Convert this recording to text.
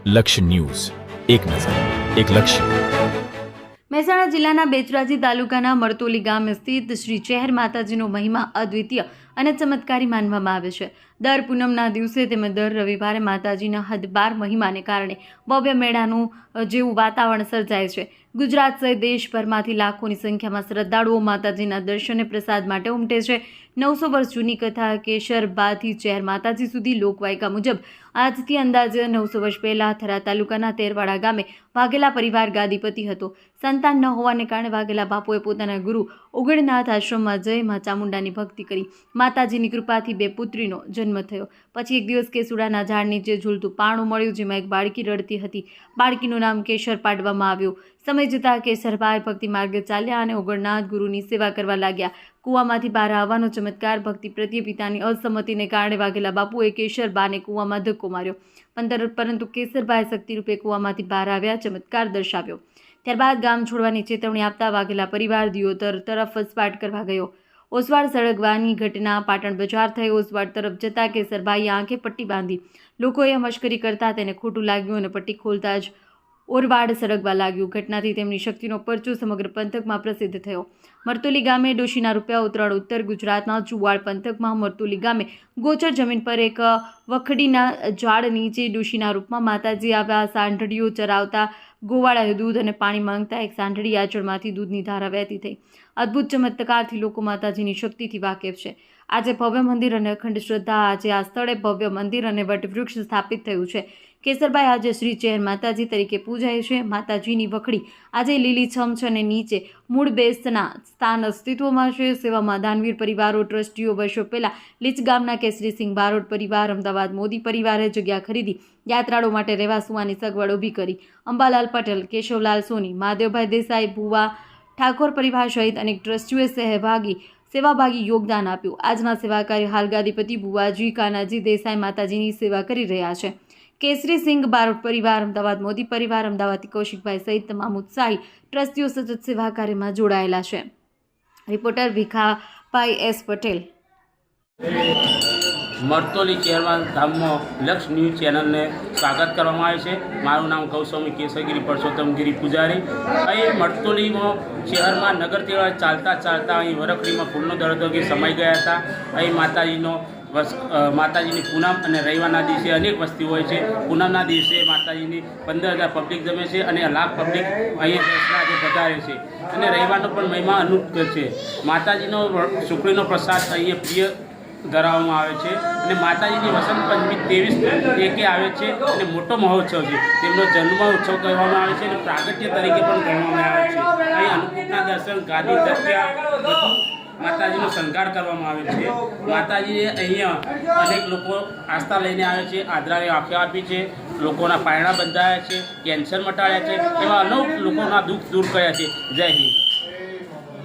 લક્ષ્ય ન્યૂઝ, એક નજર, એક લક્ષ્ય. મહેસાણા જિલ્લાના બેચરાજી તાલુકાના મરતોલી ગામે સ્થિત શ્રી ચેહર માતાજીનો મહિમા અદ્વિતીય અને ચમત્કારી માનવામાં આવે છે. દર પૂનમના દિવસે તેમજ દર રવિવારે માતાજીના હદબાર મહિમાને કારણે ભવ્ય મેળાનું જેવું વાતાવરણ સર્જાય છે. ગુજરાત સહિત દેશભરમાંથી લાખોની સંખ્યામાં શ્રદ્ધાળુઓ માતાજીના દર્શને પ્રસાદ માટે ઉમટે છે. 900 વર્ષ જૂની કથા કેશરબાથી ચેહર માતાજી સુધી લોકવાયકા મુજબ આજથી અંદાજે 900 વર્ષ પહેલા થરા તાલુકાના તેરવાડા ગામે વાઘેલા પરિવાર ગાદીપતિ હતો. સંતાન ન હોવાને કારણે વાઘેલા બાપુએ પોતાના ગુરુ ઉગડનાથ આશ્રમમાં જઈ મા ચામુંડાની ભક્તિ કરી. માતાજીની કૃપાથી 2 પુત્રીનો જન્મ થયો. પછી એક દિવસ કેસુડાના ઝાડ નીચે ઝૂલતું પારણું મળ્યું, જેમાં એક બાળકી રડતી હતી. બાળકીનું નામ કેશર પાડવામાં આવ્યું. સમય જતાં કેશરભાઈ ભક્તિ માર્ગે ચાલ્યા અને ઉગડનાથ ગુરુની સેવા કરવા લાગ્યા. કૂવામાંથી બહાર આવવાનો ચમત્કાર. ભક્તિ પ્રત્યે પિતાની અસંમતિને કારણે વાઘેલા બાપુએ કેશરબાને કૂવામાં ધક્કો માર્યો, પરંતુ કેશરભાઈ શક્તિરૂપે કૂવામાંથી બહાર આવ્યા, ચમત્કાર દર્શાવ્યો. ત્યારબાદ ગામ છોડવાની ચેતવણી આપતા વાઘેલા પરિવાર દિયોદર તરફ વસવાટ કરવા ગયો. ઓસવાડ સળગવાની ઘટના પાટણ બજાર થઈ. ઓસવાડ તરફ જતા કેશરભાઈએ આંખે પટ્ટી બાંધી. લોકોએ મશ્કરી કરતા તેને ખોટું લાગ્યું અને પટ્ટી ખોલતા જ ઓરવાડ સળગવા લાગ્યું. ઘટનાથી તેમની શક્તિનો પરચો સમગ્ર પંથકમાં પ્રસિદ્ધ થયો. મરતોલી ગામે ડોશીના રૂપિયા ઉત્તરાયણ. ઉત્તર ગુજરાતના ચુવાડ પંથકમાં મરતોલી ગામે ગોચર જમીન પર એક વખડીના ઝાડ નીચે ડોશીના રૂપમાં માતાજી આવ્યા. સાંઢળીઓ ચરાવતા ગોવાળાએ દૂધ અને પાણી માંગતા એક સાંઢળી આંચળમાંથી દૂધની ધારા વહેતી થઈ. અદ્ભુત ચમત્કારથી લોકો માતાજીની શક્તિથી વાકેફ છે. આજે ભવ્ય મંદિર અને અખંડ શ્રદ્ધા. આજે આ સ્થળે ભવ્ય મંદિર અને વટવૃક્ષ સ્થાપિત થયું છે. કેશરભાઈ આજે શ્રી ચેહર માતાજી તરીકે પૂજાય છે. માતાજીની વખડી આજે લીલીછમ છે અને નીચે મૂળ બેસના સ્થાન અસ્તિત્વમાં છે. સેવામાં દાનવીર પરિવારો, ટ્રસ્ટીઓ. વર્ષો પહેલાં લીચ ગામના કેસરીસિંહ બારોટ પરિવાર, અમદાવાદ મોદી પરિવારે જગ્યા ખરીદી યાત્રાળુઓ માટે રહેવા સુવાની સગવડ ઊભી કરી. અંબાલાલ પટેલ, કેશવલાલ સોની, મહાદેવભાઈ દેસાઈ, ભુવા ઠાકોર પરિવાર સહિત અનેક ટ્રસ્ટીઓએ સેવાભાગી યોગદાન આપ્યું. આજના સેવાકારી હાલ ગાદીપતિ ભુવાજી કાનાજી દેસાઈ માતાજીની સેવા કરી રહ્યા છે. કેસરીસિંહ બારોટ પરિવાર, અમદાવાદ મોદી પરિવાર, અમદાવાદથી કૌશિકભાઈ સહિત તમામ ઉત્સાહી ટ્રસ્ટીઓ સતત સેવા કાર્યમાં જોડાયેલા છે. Reporter Bhikhabhai S Patel. મરતોલી ચેહર ગામમાં લક્ષ્ય ન્યૂઝ ચેનલને સ્વાગત કરવામાં આવે છે. મારું નામ ગૌસ્વામી કેશવગીરી પરસોત્તમગીરી પૂજારી. અહીં મરતોલીમાં શહેરમાં નગરથી ચાલતા અહીં વરખડીમાં ફૂલનો દરદોગી સમાઈ ગયા હતા. અહીં માતાજીની પૂનમ અને રવિવારના દિવસે અનેક વસ્તી હોય છે. પૂનમના દિવસે માતાજીની 15,000 પબ્લિક જમે છે અને લાખ પબ્લિક અહીંયા આજે વધારે છે. અને રવિવારનો પણ મહિમા અનુકૂળ છે. માતાજીનો સુખડીનો પ્રસાદ અહીંયા પ્રિય ધરાવવામાં આવે છે. અને માતાજીની વસંત પંચમી 23 આવે છે અને મોટો મહોત્સવ છે. તેમનો જન્મ ઉત્સવ કહેવામાં આવે છે અને પ્રાગટ્ય તરીકે પણ ગણવામાં આવે છે. અહીં અન્નકૂટના દર્શન, ગાદી જગ્યા, બધું માતાજીનો શણગાર કરવામાં આવે છે. માતાજીએ અહીંયા અનેક લોકો આસ્થા લઈને આવે છે. આદરાની આંખો આપી છે. લોકોના પારણા બંધાયા છે, કેન્સર મટાડ્યા છે. એવા અનેક લોકોના દુઃખ દૂર કર્યા છે. જય હિન્દ.